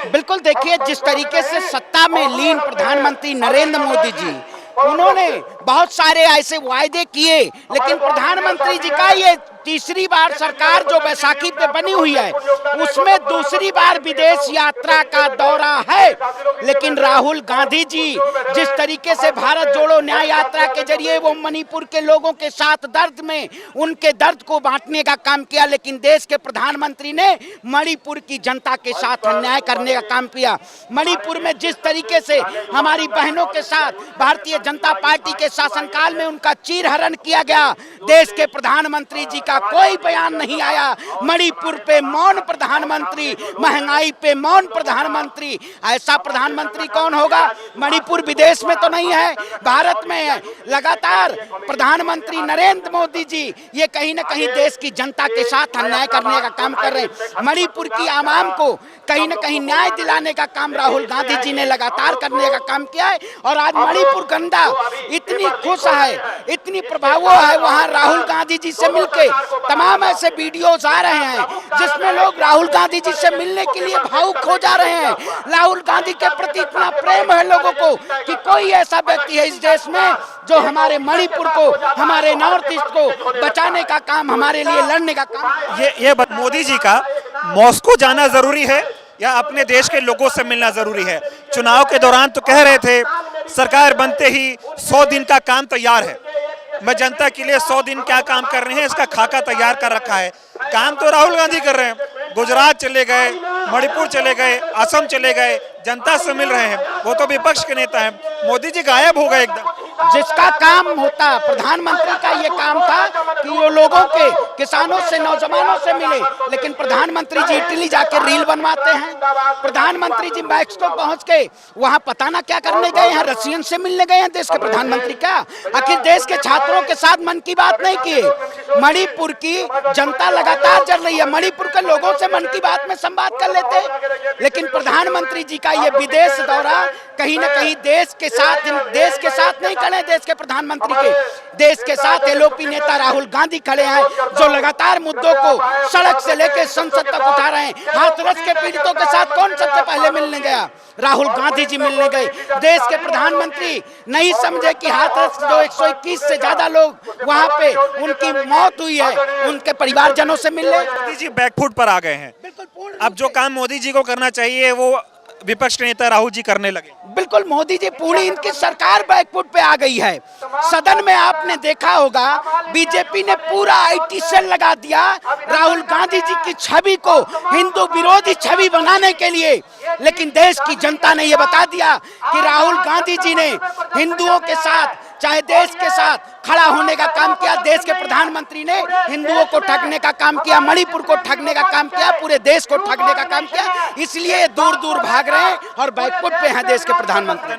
बिल्कुल देखिए, जिस तरीके से सत्ता में लीन प्रधानमंत्री नरेंद्र मोदी जी, उन्होंने बहुत सारे ऐसे वायदे किए, लेकिन प्रधानमंत्री जी का ये तीसरी बार सरकार जो बैसाखी पे बनी हुई है, उसमें दूसरी बार विदेश यात्रा का दौरा है। लेकिन राहुल गांधी जी जिस तरीके से भारत जोड़ो न्याय यात्रा के जरिए वो मणिपुर के लोगों के साथ दर्द में उनके दर्द को बांटने का काम किया, लेकिन देश के प्रधानमंत्री ने मणिपुर की जनता के साथ अन्याय करने का काम किया। मणिपुर में जिस तरीके से हमारी बहनों के साथ भारतीय जनता पार्टी के शासनकाल में उनका चीरहरण किया गया, देश के प्रधानमंत्री जी का कोई बयान नहीं आया। मणिपुर पे मौन प्रधानमंत्री, महंगाई पे मौन प्रधानमंत्री। ऐसा प्रधानमंत्री कौन होगा? मणिपुर विदेश में तो नहीं है, भारत में है। लगातार प्रधानमंत्री नरेंद्र मोदी जी ये कहीं ना कहीं देश की जनता के साथ अन्याय करने का काम कर रहे हैं। मणिपुर की आवाम को कहीं ना कहीं न्याय दिलाने का काम राहुल गांधी जी ने लगातार करने का काम किया है। और आज मणिपुर गंगा इतनी खुश है, इतनी प्रभाव है, वहाँ राहुल गांधी जी से मिलके तमाम ऐसे वीडियोस आ रहे हैं जिसमें लोग राहुल गांधी जी से मिलने के लिए भावुक हो जा रहे हैं। राहुल गांधी के प्रति इतना प्रेम है लोगों को कि कोई ऐसा व्यक्ति है इस देश में जो हमारे मणिपुर को, हमारे नॉर्थ ईस्ट को बचाने का काम, हमारे लिए लड़ने का काम। ये मोदी जी का मॉस्को जाना जरूरी है या अपने देश के लोगों से मिलना जरूरी है? चुनाव के दौरान तो कह रहे थे सरकार बनते ही 100 दिन का काम तैयार है। मैं जनता के लिए 100 दिन क्या काम कर रहे हैं इसका खाका तैयार कर रखा है। काम तो राहुल गांधी कर रहे हैं, गुजरात चले गए, मणिपुर चले गए, असम चले गए, जनता से मिल रहे हैं। वो तो विपक्ष के नेता हैं, मोदी जी गायब हो गए एकदम। जिसका काम होता, प्रधानमंत्री का ये काम था कि वो लोगों के, किसानों से, नौजवानों से मिले, लेकिन प्रधानमंत्री जी इटली जाके रील बनवाते हैं। प्रधानमंत्री जी मैक्सिको पहुंच के वहां पता ना क्या करने गए हैं, रशियन से मिलने गए हैं देश के प्रधानमंत्री। क्या आखिर देश के छात्रों के साथ मन की बात नहीं किए? मणिपुर की जनता लगातार जल रही है, मणिपुर के लोगों से मन की बात में संवाद कर लेते, लेकिन प्रधानमंत्री जी का ये विदेश दौरा कहीं ना कहीं देश के साथ नहीं खड़े, देश के प्रधानमंत्री के, देश के साथ एलओपी नेता राहुल गांधी खड़े हैं जो लगातार मुद्दों को सड़क से लेकर संसद तक उठा रहे हैं। हाथरस के पीड़ितों के साथ कौन सबसे पहले मिलने गया? राहुल गांधी जी मिलने गए। देश के प्रधानमंत्री नहीं समझे कि हाथरस जो 121 से ज्यादा लोग वहां पे उनकी मौत हुई है, उनके परिवारजनों से मिलने। मोदी जी बैकफुट पर आ गए हैं। अब जो काम मोदी जी को करना चाहिए वो विपक्ष के नेता राहुल जी करने लगे। बिल्कुल, मोदी जी पूरी इनकी सरकार बैकफुट पे आ गई है। सदन में आपने देखा होगा बीजेपी ने पूरा आईटी सेल लगा दिया राहुल गांधी जी की छवि को हिंदू विरोधी छवि बनाने के लिए, लेकिन देश की जनता ने यह बता दिया कि राहुल गांधी जी ने हिंदुओं के साथ, चाहे देश के साथ खड़ा होने का काम किया। देश के प्रधानमंत्री ने हिंदुओं को ठगने का काम किया, मणिपुर को ठगने का काम किया, पूरे देश को ठगने का काम किया। इसलिए दूर दूर भाग रहे हैं और बैकफुट पे हैं देश के प्रधानमंत्री।